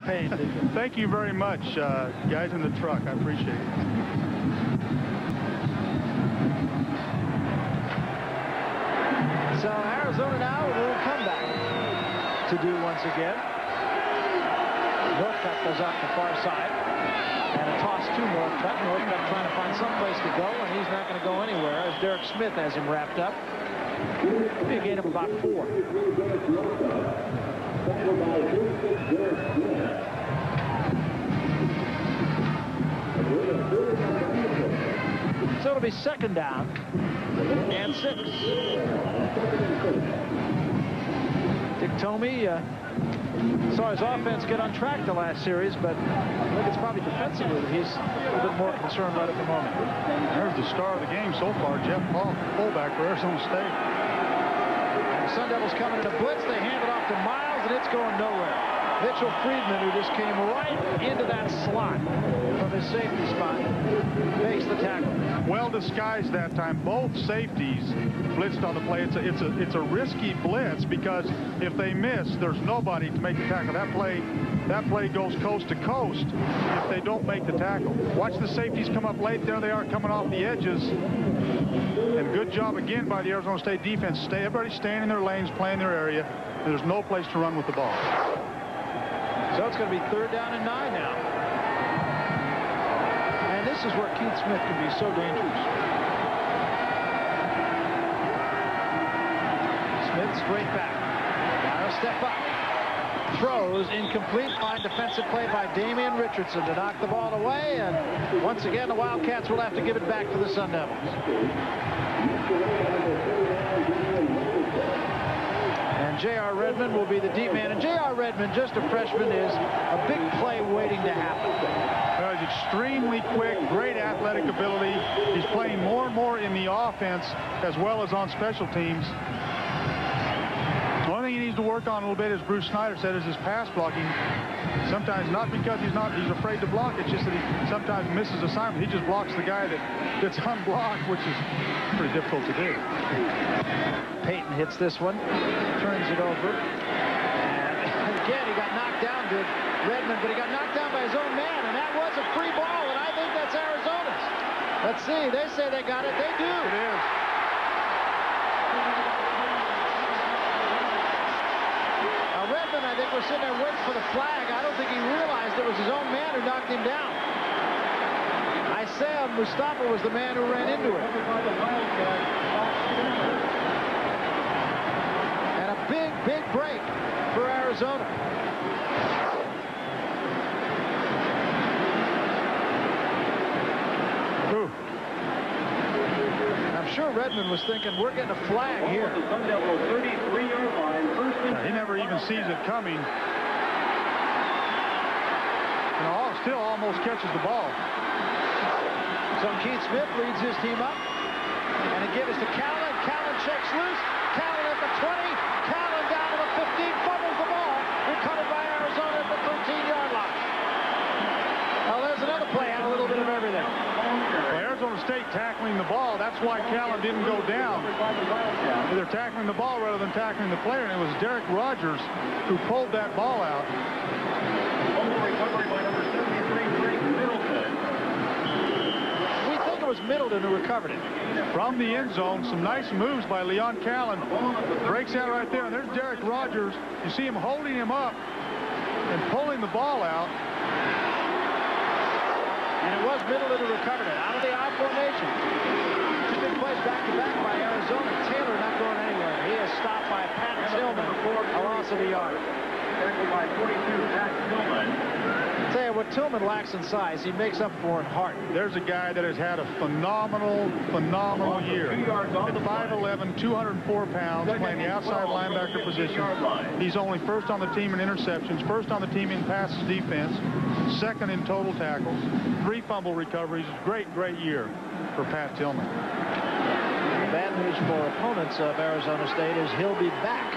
Pain. Thank you very much, guys in the truck. I appreciate it. So Arizona now with a little comeback to do once again. Northcutt goes off the far side. And a toss to Northcutt. Northcutt trying to find some place to go, and he's not going to go anywhere as Derek Smith has him wrapped up. Maybe a gain of about 4. So it'll be second down and 6. Dick Tomey saw his offense get on track the last series, but I think it's probably defensively that he's a little bit more concerned right at the moment. There's the star of the game so far, Jeff Paul, fullback for Arizona State. And the Sun Devils coming in a blitz. They hand it off to Miles, and it's going nowhere. Mitchell Friedman, who just came right into that slot from his safety spot, makes the tackle. Well disguised that time. Both safeties blitzed on the play. It's a risky blitz because if they miss, there's nobody to make the tackle. That play goes coast to coast if they don't make the tackle. Watch the safeties come up late. There they are coming off the edges. And good job again by the Arizona State defense. Everybody staying in their lanes, playing their area, and there's no place to run with the ball. So it's going to be third down and 9 now. And this is where Keith Smith can be so dangerous. Smith straight back. Now step up. Throws incomplete. Fine defensive play by Damian Richardson to knock the ball away. And once again, the Wildcats will have to give it back to the Sun Devils. And J.R. Redmond will be the deep man. And J.R. Redmond, just a freshman, is a big play waiting to happen. Well, he's extremely quick, great athletic ability. He's playing more and more in the offense as well as on special teams. The only thing he needs to work on a little bit, as Bruce Snyder said, is his pass blocking. Sometimes not because he's afraid to block. It's just that he sometimes misses assignment. He just blocks the guy that's unblocked, which is pretty difficult to do. Payton hits this one, turns it over, and again he got knocked down, did Redmond, but he got knocked down by his own man, and that was a free ball, and I think that's Arizona's. Let's see, they say they got it, they do. It is. Now Redmond, I think, was sitting there waiting for the flag. I don't think he realized it was his own man who knocked him down. Isaiah Mustafa was the man who ran into it. Big break for Arizona. Ooh. I'm sure Redmond was thinking, we're getting a flag here. He never even sees it coming. And still almost catches the ball. So Keith Smith leads his team up. And it gives to Callan. Callan shakes loose. Callan at the 20. Callan down to the 15. Fumbles the ball. Recovered by Arizona at the 13-yard line. Well, there's another play. Had a little bit of everything. Well, Arizona State tackling the ball. That's why Callan didn't go down. They're tackling the ball rather than tackling the player. And it was Derek Rogers who pulled that ball out. Was Middleton who recovered it. From the end zone, some nice moves by Leon Callan. Breaks out right there, and there's Derek Rogers. You see him holding him up and pulling the ball out. And it was Middleton who recovered it out of the I formation. 2 big plays back-to-back by Arizona. Taylor not going anywhere. He is stopped by Pat Tillman, a loss of a yard. By 42, Pat Tillman. I'll tell you what Tillman lacks in size, he makes up for in heart. There's a guy that has had a phenomenal year. At 5'11", 204 pounds, playing the outside linebacker position. He's only first on the team in interceptions, first on the team in passes defense, second in total tackles, 3 fumble recoveries. Great year for Pat Tillman. The bad news for opponents of Arizona State is he'll be back.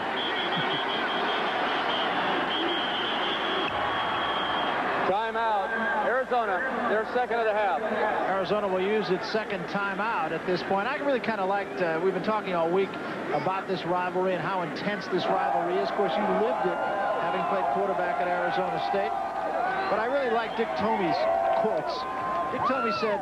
Timeout. Arizona, their second of the half. Arizona will use its second timeout at this point. I really kind of liked, we've been talking all week about this rivalry and how intense this rivalry is. Of course, you lived it, having played quarterback at Arizona State. But I really like Dick Tomey's quotes. Dick Tomey said,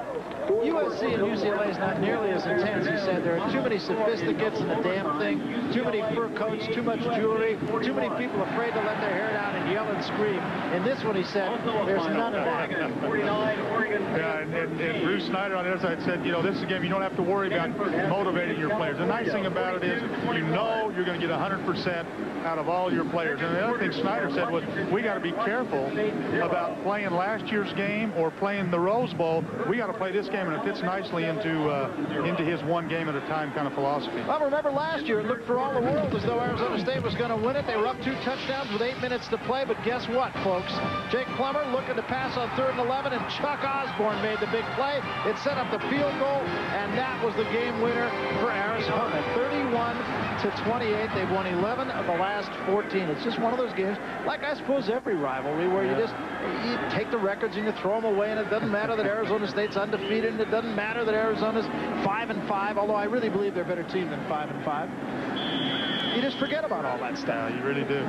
USC and UCLA is not nearly as intense. He said there are too many sophisticates in the damn thing, too many fur coats, too much jewelry, too many people afraid to let their hair down and yell and scream. In this one, he said, there's none of that. Yeah, and Bruce Snyder on the other side said, you know, this is a game you don't have to worry about motivating your players. The nice thing about it is you know you're going to get 100% out of all your players. And the other thing Snyder said was, we got to be careful about playing last year's game or playing the Rose Bowl. We got to play this game, and it fits nicely into his one game at a time kind of philosophy. Well, remember last year, it looked for all the world as though Arizona State was going to win it. They were up 2 touchdowns with 8 minutes to play, but guess what, folks? Jake Plummer looking to pass on 3rd and 11, and Chuck Osborne made the big play. It set up the field goal, and that was the game winner for Arizona. 31-28. They've won 11 of the last 14. It's just one of those games, like I suppose every rivalry, where you take the records and you throw them away, and it doesn't matter that Arizona State's undefeated, and it doesn't matter that Arizona's 5-5, although I really believe they're a better team than 5-5. You just forget about all that stuff. Yeah, you really do.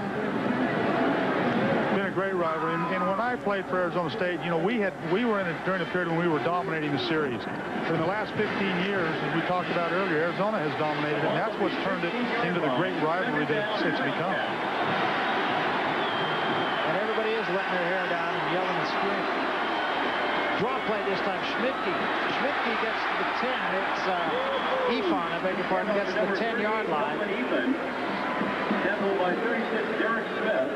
It's been a great rivalry, and when I played for Arizona State, you know, we were in it during a period when we were dominating the series. But in the last 15 years, as we talked about earlier, Arizona has dominated it, and that's what's turned it into the great rivalry that it's become. And everybody is letting their hair down and yelling and screaming. Draw play this time, Schmidtke. Schmidtke gets to the 10. It's Efon, I beg your pardon, gets to the 10-yard line. Temple by 36, Derek Smith.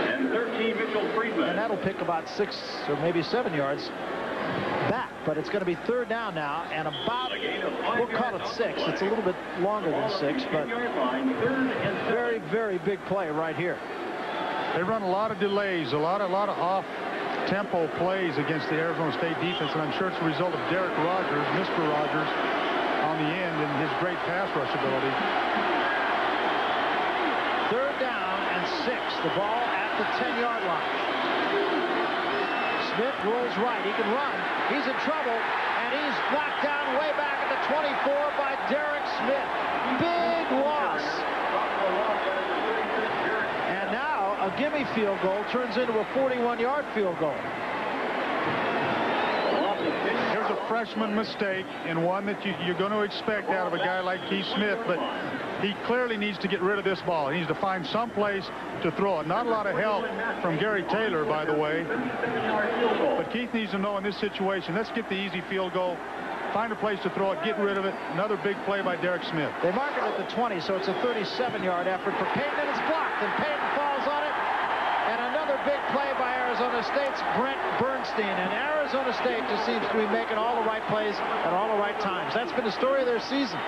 And 13, Mitchell Friedman. And that'll pick about 6 or maybe 7 yards back. But it's going to be 3rd down now, and about, we'll call it 6. It's a little bit longer than 6, but very, very big play right here. They run a lot of delays, a lot of off-tempo plays against the Arizona State defense, and I'm sure it's a result of Derek Rogers, Mr. Rogers, on the end and his great pass rush ability. 3rd down and 6. The ball at the 10-yard line. Smith rolls right. He can run. He's in trouble, and he's knocked down way back at the 24 by Derek Smith. Big loss. And now a gimme field goal turns into a 41-yard field goal. Here's a freshman mistake, and one that you're going to expect out of a guy like Keith Smith, but he clearly needs to get rid of this ball. He needs to find some place to throw it. Not a lot of help from Gary Taylor, by the way. But Keith needs to know in this situation, let's get the easy field goal, find a place to throw it, get rid of it. Another big play by Derek Smith. They mark it at the 20, so it's a 37-yard effort for Payton, and it's blocked, and Payton falls on it. And another big play by Arizona State's Brent Bernstein. And Arizona State just seems to be making all the right plays at all the right times. That's been the story of their season.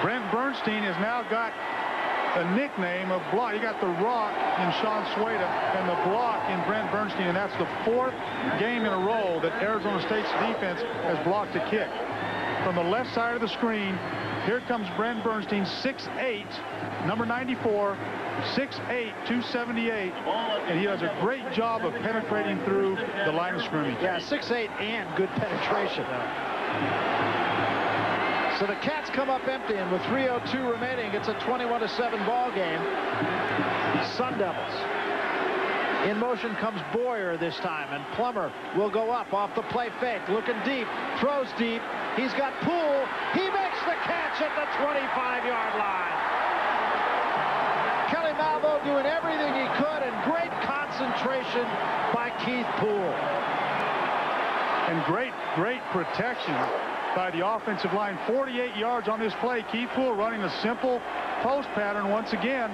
Brent Bernstein has now got a nickname of block. You got the Rock in Sean Sueda and the block in Brent Bernstein, and that's the 4th game in a row that Arizona State's defense has blocked a kick. From the left side of the screen, here comes Brent Bernstein, 6'8", number 94, 6'8", 278, and he does a great job of penetrating through the line of scrimmage. Yeah, 6'8" and good penetration. So the Cats come up empty, and with 3:02 remaining, it's a 21-7 ball game. Sun Devils. In motion comes Boyer this time, and Plummer will go up off the play fake, looking deep, throws deep. He's got Poole. He makes the catch at the 25-yard line. Kelly Malvo doing everything he could, and great concentration by Keith Poole. And great protection by the offensive line. 48 yards on this play. Keith Poole running a simple post pattern once again.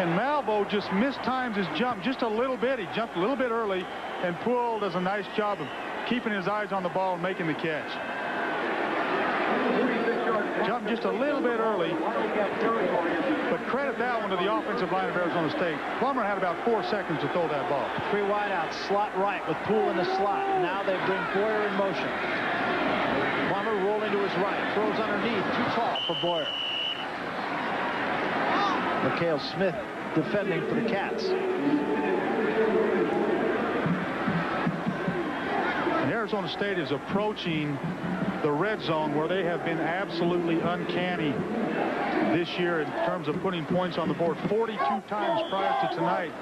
And Malvo just mistimes his jump just a little bit. He jumped a little bit early, and Poole does a nice job of keeping his eyes on the ball and making the catch. Jumped just a little bit early, but credit that one to the offensive line of Arizona State. Plummer had about 4 seconds to throw that ball. 3 wideouts, slot right with Poole in the slot. Now they bring Boyer in motion. Plummer rolling to his right, throws underneath, too tall for Boyer. Mikhail Smith defending for the Cats. And Arizona State is approaching the red zone, where they have been absolutely uncanny this year in terms of putting points on the board. 42 times prior to tonight.